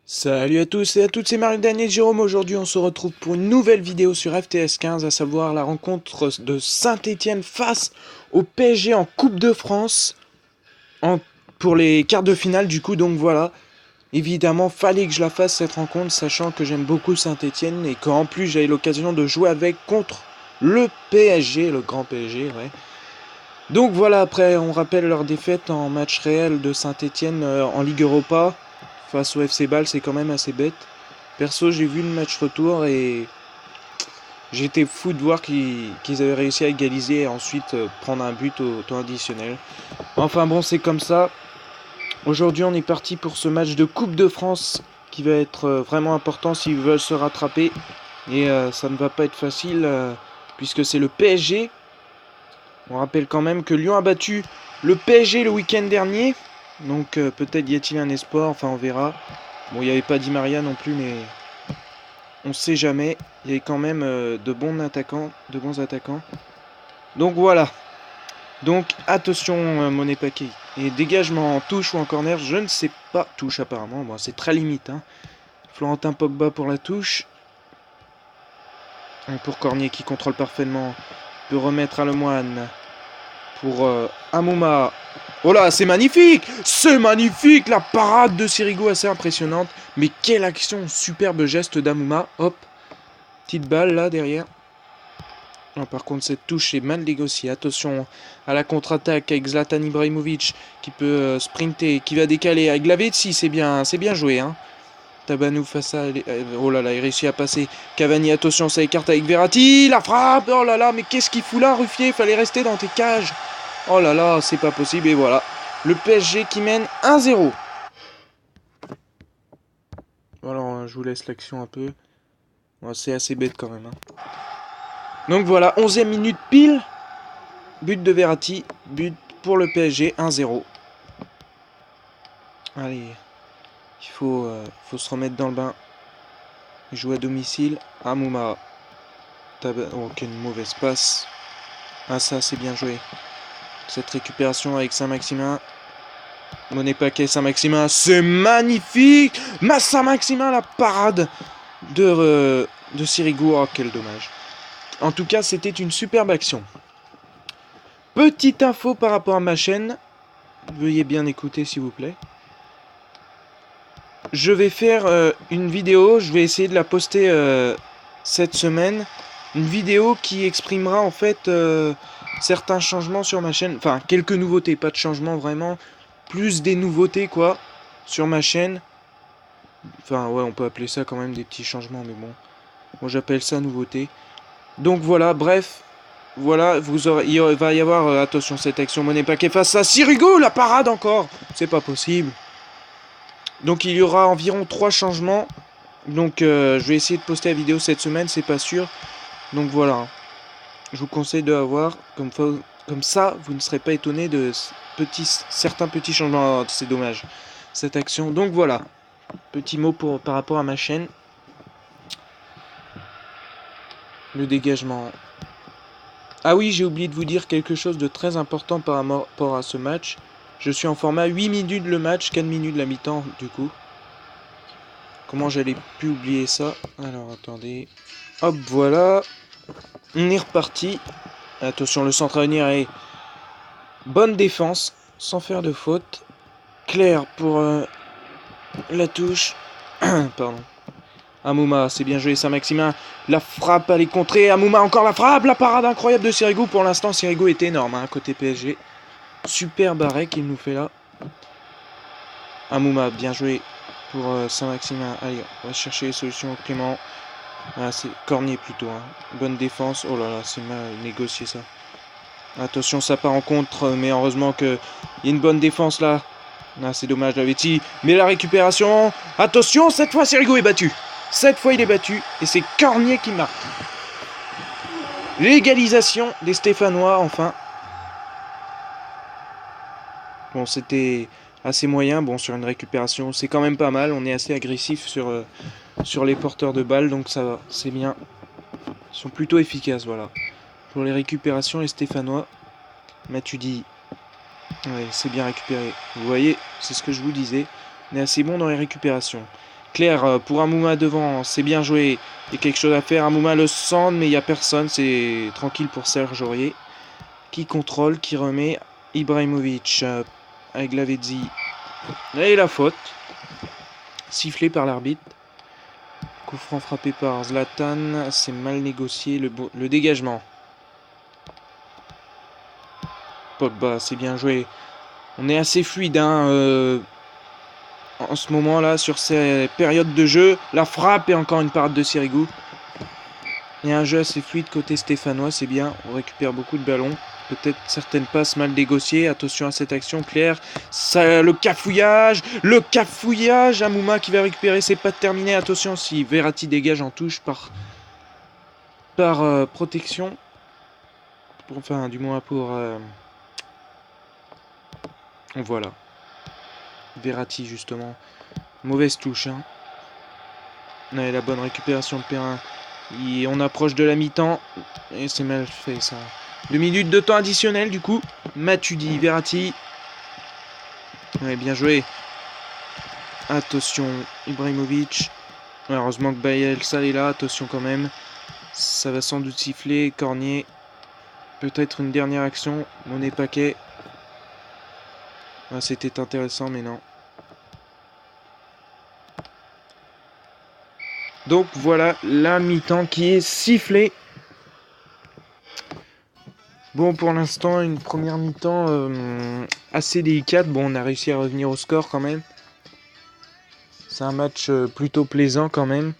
Salut à tous et à toutes, c'est Mario Daniel Jérôme. Aujourd'hui, on se retrouve pour une nouvelle vidéo sur FTS 15, à savoir la rencontre de Saint-Étienne face au PSG en Coupe de France pour les quarts de finale. Du coup, donc voilà, évidemment, fallait que je la fasse cette rencontre, sachant que j'aime beaucoup Saint-Étienne et qu'en plus j'avais l'occasion de jouer avec contre le PSG, le grand PSG, ouais. Donc voilà, après, on rappelle leur défaite en match réel de Saint-Étienne en Ligue Europa face au FC Bâle, c'est quand même assez bête. Perso, j'ai vu le match retour et j'étais fou de voir qu'ils avaient réussi à égaliser et ensuite prendre un but au temps additionnel. Enfin bon, c'est comme ça. Aujourd'hui, on est parti pour ce match de Coupe de France qui va être vraiment important s'ils veulent se rattraper. Et ça ne va pas être facile puisque c'est le PSG. On rappelle quand même que Lyon a battu le PSG le week-end dernier. Donc peut-être y a-t-il un espoir, enfin on verra. Bon, il n'y avait pas Di Maria non plus, mais on ne sait jamais. Il y avait quand même de bons attaquants. Donc voilà. Donc attention Monet Paquet. Et dégagement en touche ou en corner, je ne sais pas. Touche apparemment, bon, c'est très limite. Hein. Florentin Pogba pour la touche. Et pour Cornier qui contrôle parfaitement. Peut remettre à Lemoine. Pour Amouma. Oh là, c'est magnifique! C'est magnifique! La parade de Sirigu assez impressionnante. Mais quelle action! Superbe geste d'Amouma. Hop. Petite balle là derrière. Non, par contre, cette touche est mal négociée. Attention à la contre-attaque avec Zlatan Ibrahimovic qui peut sprinter, qui va décaler avec Lavezzi. C'est bien joué. Hein. Tabanou face à... Oh là là, il réussit à passer. Cavani, attention, ça écarte avec Verratti. La frappe! Oh là là, mais qu'est-ce qu'il fout là, Ruffier? Il fallait rester dans tes cages. Oh là là, c'est pas possible. Et voilà. Le PSG qui mène 1-0. Voilà, je vous laisse l'action un peu. Bon, c'est assez bête quand même. Hein. Donc voilà, 11e minute pile. But de Verratti. But pour le PSG, 1-0. Allez, il faut se remettre dans le bain. Il joue à domicile. Amouma. Oh, quelle mauvaise passe. Ah, ça, c'est bien joué. Cette récupération avec Saint-Maximin. Monet Paquet, Saint-Maximin. C'est magnifique! Saint-Maximin, la parade de Sirigu. Oh, quel dommage. En tout cas, c'était une superbe action. Petite info par rapport à ma chaîne. Veuillez bien écouter, s'il vous plaît. Je vais faire une vidéo. Je vais essayer de la poster cette semaine. Une vidéo qui exprimera en fait certains changements sur ma chaîne. Enfin, quelques nouveautés. Pas de changements vraiment. Plus des nouveautés, quoi, sur ma chaîne. Enfin, ouais, on peut appeler ça quand même des petits changements, mais bon. Moi, j'appelle ça nouveauté. Donc voilà, bref. Voilà, il va y avoir, attention, cette action Monet Paquet face à Sirigu, la parade encore. C'est pas possible. Donc il y aura environ 3 changements. Donc je vais essayer de poster la vidéo cette semaine, c'est pas sûr. Donc voilà. Je vous conseille de la voir. Comme ça, vous ne serez pas étonné de certains petits changements. Oh, c'est dommage, cette action. Donc voilà. Petit mot par rapport à ma chaîne. Le dégagement. Ah oui, j'ai oublié de vous dire quelque chose de très important par rapport à ce match. Je suis en format 8 minutes le match, 4 minutes la mi-temps du coup. Comment j'allais pu oublier ça? Alors attendez. Hop, voilà. On est reparti. Attention, le centre à venir est bonne défense, sans faire de faute. Claire pour la touche. Pardon. Amouma, c'est bien joué, Saint-Maximin. La frappe, elle est contrée. Amouma, encore la frappe. La parade incroyable de Sirigu. Pour l'instant, Sirigu est énorme, hein, côté PSG. Superbe arrêt qu'il nous fait là. Amouma, bien joué pour Saint-Maximin. Allez, on va chercher les solutions. Clément. Ah, c'est Cornier plutôt. Hein. Bonne défense. Oh là là, c'est mal négocié ça. Attention, ça part en contre, mais heureusement qu'il y a une bonne défense là. Ah, c'est dommage, Lavezzi. Mais la récupération. Attention, cette fois, Sirigu est battu. Cette fois, il est battu. Et c'est Cornier qui marque. L'égalisation des Stéphanois, enfin. Bon, c'était assez moyen. Bon, sur une récupération, c'est quand même pas mal. On est assez agressif sur les porteurs de balles, donc ça va. C'est bien. Ils sont plutôt efficaces, voilà. Pour les récupérations, les Stéphanois. Matuidi. Ouais, c'est bien récupéré. Vous voyez, c'est ce que je vous disais. On est assez bon dans les récupérations. Claire pour Amouma devant, c'est bien joué. Il y a quelque chose à faire, Amouma le centre, mais il n'y a personne, c'est tranquille pour Serge Aurier. Qui contrôle, qui remet. Ibrahimovic avec Lavezzi. Et la faute. Sifflé par l'arbitre. Coup franc frappé par Zlatan. C'est mal négocié le dégagement. Pogba, c'est bien joué. On est assez fluide hein, en ce moment là sur ces périodes de jeu. La frappe et encore une parade de Sirigu. Il y a un jeu assez fluide côté stéphanois, c'est bien. On récupère beaucoup de ballons. Peut-être certaines passes mal négociées. Attention à cette action, Claire. Ça, le cafouillage. Amouma qui va récupérer, c'est pas terminé. Attention si Verratti dégage en touche par protection. Enfin, du moins pour... Voilà. Verratti, justement. Mauvaise touche. Hein. Ouais, la bonne récupération de terrain. Et on approche de la mi-temps. Et c'est mal fait, ça. 2 minutes de temps additionnel, du coup. Matuidi, Verratti. Ouais, bien joué. Attention, Ibrahimovic. Ouais, heureusement que Bielsa est là. Attention quand même. Ça va sans doute siffler. Cornier. Peut-être une dernière action. Monet Paquet. Ah, c'était intéressant, mais non. Donc voilà la mi-temps qui est sifflée. Bon, pour l'instant, une première mi-temps assez délicate. Bon, on a réussi à revenir au score quand même. C'est un match plutôt plaisant quand même.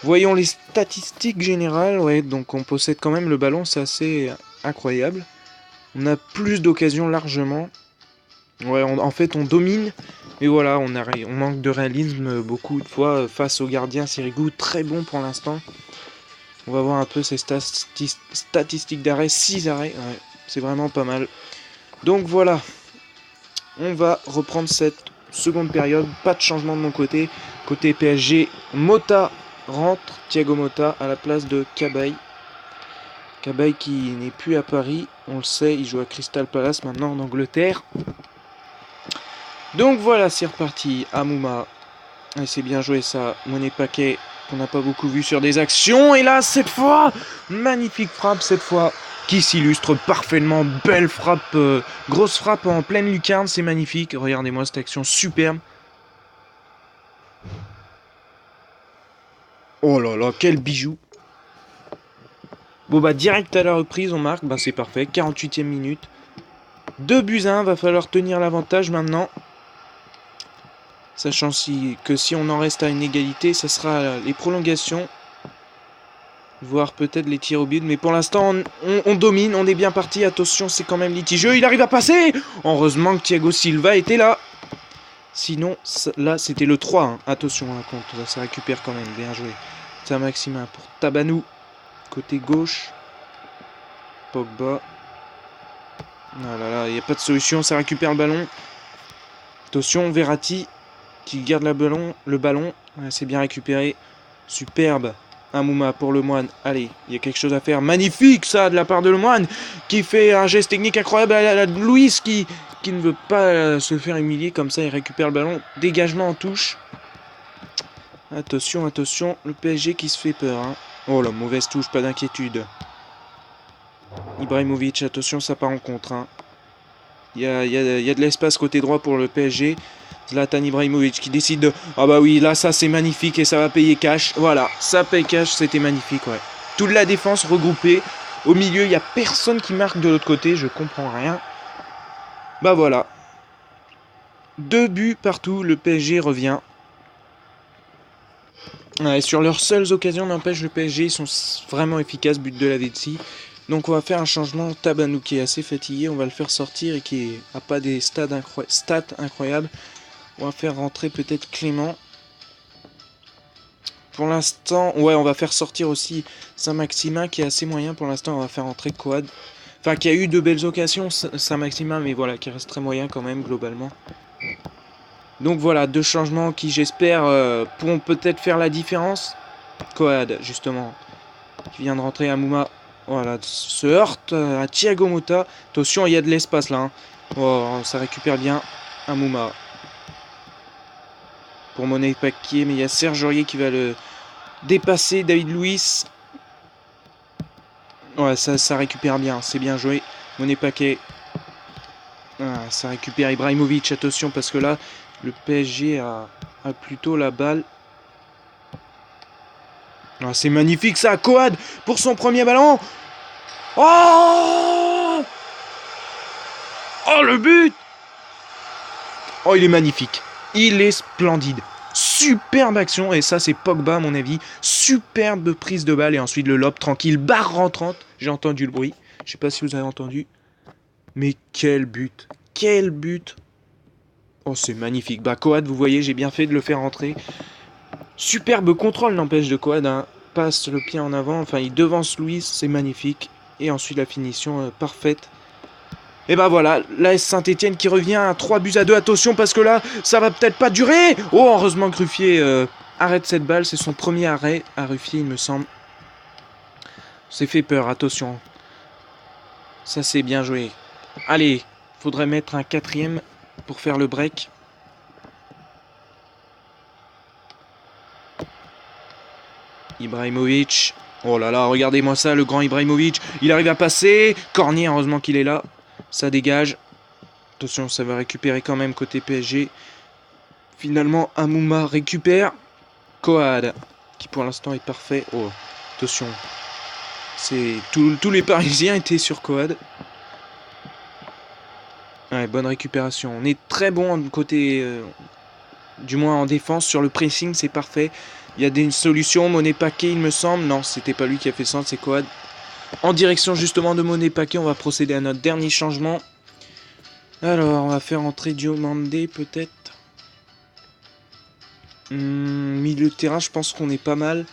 Voyons les statistiques générales. Ouais, donc on possède quand même le ballon, c'est assez incroyable. On a plus d'occasions largement. Ouais, en fait, on domine. Mais voilà, on manque de réalisme beaucoup de fois face au gardien Sirigu. Très bon pour l'instant. On va voir un peu ces statistiques d'arrêt. 6 arrêts, ouais, c'est vraiment pas mal. Donc voilà, on va reprendre cette seconde période. Pas de changement de mon côté. Côté PSG, Mota rentre. Thiago Motta à la place de Cabaye. Cabaye qui n'est plus à Paris. On le sait, il joue à Crystal Palace maintenant en Angleterre. Donc voilà, c'est reparti. Amouma. Et c'est bien joué ça. Monet Paquet. On n'a pas beaucoup vu sur des actions. Et là, cette fois, magnifique frappe cette fois, qui s'illustre parfaitement. Belle frappe, grosse frappe en pleine lucarne, c'est magnifique. Regardez-moi cette action superbe. Oh là là, quel bijou. Bon bah direct à la reprise, on marque, bah c'est parfait. 48e minute. 2-1, va falloir tenir l'avantage maintenant. Sachant que si on en reste à une égalité, ça sera les prolongations. Voire peut-être les tirs au but. Mais pour l'instant, on domine. On est bien parti. Attention, c'est quand même litigieux. Il arrive à passer. Heureusement que Thiago Silva était là. Sinon, là, c'était le 3. Hein. Attention, hein, contre. Ça récupère quand même. Bien joué. C'est un Maximin pour Tabanou. Côté gauche. Pogba. Ah là là, il n'y a pas de solution. Ça récupère le ballon. Attention, Verratti qui garde le ballon. Ouais, c'est bien récupéré. Superbe. Amouma pour Lemoine. Allez, il y a quelque chose à faire. Magnifique ça de la part de Lemoine qui fait un geste technique incroyable à Louis qui ne veut pas se faire humilier comme ça. Il récupère le ballon. Dégagement en touche. Attention, attention. Le PSG qui se fait peur. Hein. Oh la mauvaise touche, pas d'inquiétude. Ibrahimovic, attention, ça part en contre. Hein. Il y a de l'espace côté droit pour le PSG. Zlatan Ibrahimovic qui décide de... Ah bah oui, là ça c'est magnifique et ça va payer cash. Voilà, ça paye cash, c'était magnifique, ouais. Toute la défense regroupée. Au milieu, il n'y a personne qui marque de l'autre côté, je comprends rien. Bah voilà. 2 buts partout, le PSG revient. Ouais, sur leurs seules occasions, n'empêche, le PSG, ils sont vraiment efficaces, but de Lavezzi. Donc on va faire un changement. Tabanou qui est assez fatigué, on va le faire sortir et qui n'a pas des stats incroyables. On va faire rentrer peut-être Clément. Pour l'instant, ouais, on va faire sortir aussi Saint-Maximin qui est assez moyen. Pour l'instant, on va faire rentrer Coad. Enfin, qui a eu de belles occasions, Saint-Maximin, mais voilà, qui reste très moyen quand même, globalement. Donc voilà, 2 changements qui, j'espère, pourront peut-être faire la différence. Coad, justement, qui vient de rentrer. Amouma, voilà, se heurte à Thiago Motta. Attention, il y a de l'espace là. Hein. Oh, ça récupère bien. Amouma. pour Monet-Paquet, mais il y a Serge Aurier qui va le dépasser. David Luiz. Ouais, ça récupère bien, c'est bien joué. Monet-Paquet. Ah, ça récupère Ibrahimovic, attention parce que là, le PSG a plutôt la balle. Ah, c'est magnifique ça, Coad pour son premier ballon. Oh, oh le but. Oh, il est magnifique. Il est splendide. Superbe action. Et ça, c'est Pogba, à mon avis. Superbe prise de balle. Et ensuite, le lob tranquille. Barre rentrante. J'ai entendu le bruit. Je sais pas si vous avez entendu. Mais quel but. Quel but. Oh, c'est magnifique. Bah, Coad, vous voyez, j'ai bien fait de le faire rentrer. Superbe contrôle, n'empêche, de Coad. Hein. Passe le pied en avant. Enfin, il devance Louis. C'est magnifique. Et ensuite, la finition parfaite. Et ben voilà, l'AS Saint-Etienne qui revient à 3-2. Attention parce que là, ça va peut-être pas durer. Oh, heureusement que Ruffier arrête cette balle. C'est son premier arrêt à Ruffier, il me semble. C'est fait peur, attention. Ça, c'est bien joué. Allez, faudrait mettre un 4e pour faire le break. Ibrahimovic. Oh là là, regardez-moi ça, le grand Ibrahimovic. Il arrive à passer. Cornier, heureusement qu'il est là. Ça dégage. Attention, ça va récupérer quand même côté PSG. Finalement, Amouma récupère. Coad, qui pour l'instant est parfait. Oh, attention. Tous les Parisiens étaient sur Coad. Ouais, bonne récupération. On est très bon côté... du moins en défense. Sur le pressing, c'est parfait. Il y a des solutions. Monet-Paquet, il me semble. Non, c'était pas lui qui a fait ça, c'est Coad. En direction justement de Monet-Paquet, on va procéder à notre dernier changement. Alors, on va faire entrer Diomandé peut-être. Milieu de terrain, je pense qu'on est pas mal.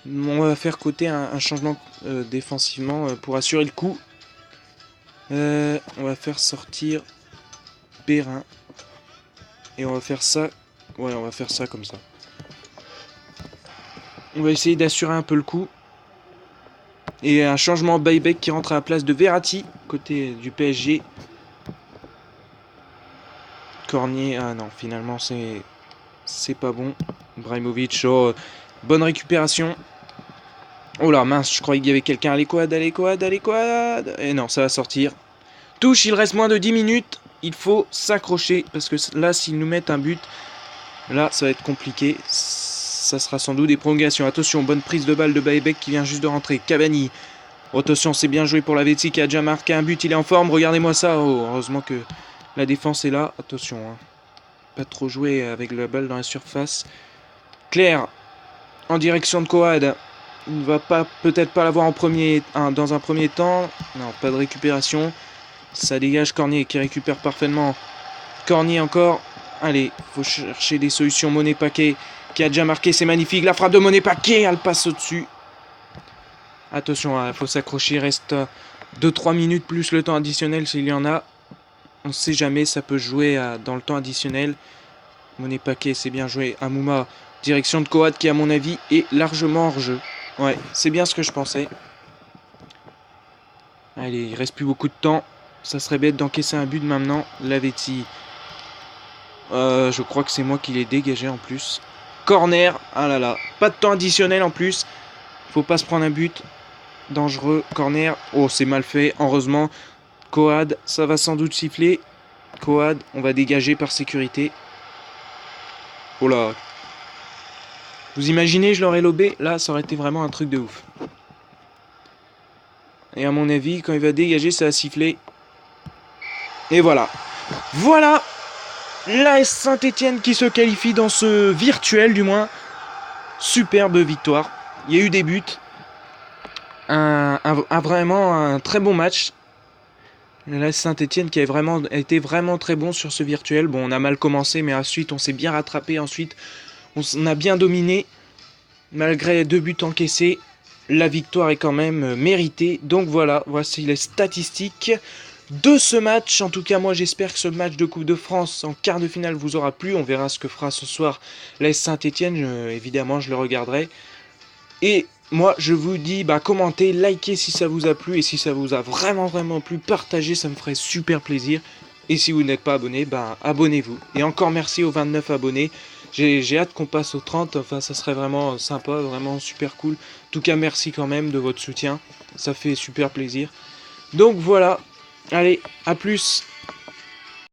On va faire côté un changement défensivement pour assurer le coup. On va faire sortir Perrin. Et on va faire ça. Ouais, on va faire ça comme ça. On va essayer d'assurer un peu le coup. Et un changement Baybeck qui rentre à la place de Verratti, côté du PSG. Cornier, ah non, finalement c'est pas bon. Ibrahimovic, oh, bonne récupération. Oh là, mince, je croyais qu'il y avait quelqu'un. Allez, Coad, allez, Coad, allez, Coad. Et non, ça va sortir. Touche, il reste moins de 10 minutes. Il faut s'accrocher, parce que là, s'ils nous mettent un but, là, ça va être compliqué. Ça sera sans doute des prolongations. Attention, bonne prise de balle de Baybeck qui vient juste de rentrer. Cavani. Oh, attention, c'est bien joué pour la Lavezzi qui a déjà marqué un but. Il est en forme. Regardez-moi ça. Oh, heureusement que la défense est là. Attention. Hein. Pas trop jouer avec la balle dans la surface. Claire. En direction de Coad. Il ne va peut-être pas l'avoir dans un premier temps. Non, pas de récupération. Ça dégage Cornier qui récupère parfaitement. Cornier encore. Allez, faut chercher des solutions. Monet-Paquet qui a déjà marqué, c'est magnifique. La frappe de Monet-Paquet, elle passe au-dessus. Attention, il faut s'accrocher. Il reste 2-3 minutes plus le temps additionnel s'il y en a. On ne sait jamais, ça peut jouer dans le temps additionnel. Monet-Paquet, c'est bien joué. Amouma, direction de Coad qui, à mon avis, est largement hors jeu. Ouais, c'est bien ce que je pensais. Allez, il reste plus beaucoup de temps. Ça serait bête d'encaisser un but maintenant. Lavezzi. Je crois que c'est moi qui l'ai dégagé en plus. Corner. Ah là là. Pas de temps additionnel en plus. Faut pas se prendre un but. Dangereux. Corner. Oh, c'est mal fait. Heureusement. Coad. Ça va sans doute siffler. Coad. On va dégager par sécurité. Oh là. Vous imaginez, je l'aurais lobé. Là, ça aurait été vraiment un truc de ouf. Et à mon avis, quand il va dégager, ça va siffler. Et voilà. Voilà. L'AS Saint-Etienne qui se qualifie dans ce virtuel du moins. Superbe victoire. Il y a eu des buts. Vraiment un très bon match. L'AS Saint-Etienne qui a été vraiment très bon sur ce virtuel. Bon, on a mal commencé, mais ensuite on s'est bien rattrapé. Ensuite, on a bien dominé. Malgré 2 buts encaissés, la victoire est quand même méritée. Donc voilà, voici les statistiques de ce match. En tout cas, moi j'espère que ce match de Coupe de France en quart de finale vous aura plu. On verra ce que fera ce soir l'AS Saint-Etienne. Évidemment, je le regarderai. Et moi, je vous dis, commentez, likez si ça vous a plu. Et si ça vous a vraiment plu, partagez, ça me ferait super plaisir. Et si vous n'êtes pas abonné, abonnez-vous. Et encore merci aux 29 abonnés. J'ai hâte qu'on passe aux 30, enfin ça serait vraiment sympa, vraiment super cool. En tout cas merci quand même de votre soutien, ça fait super plaisir. Donc voilà, allez, à plus.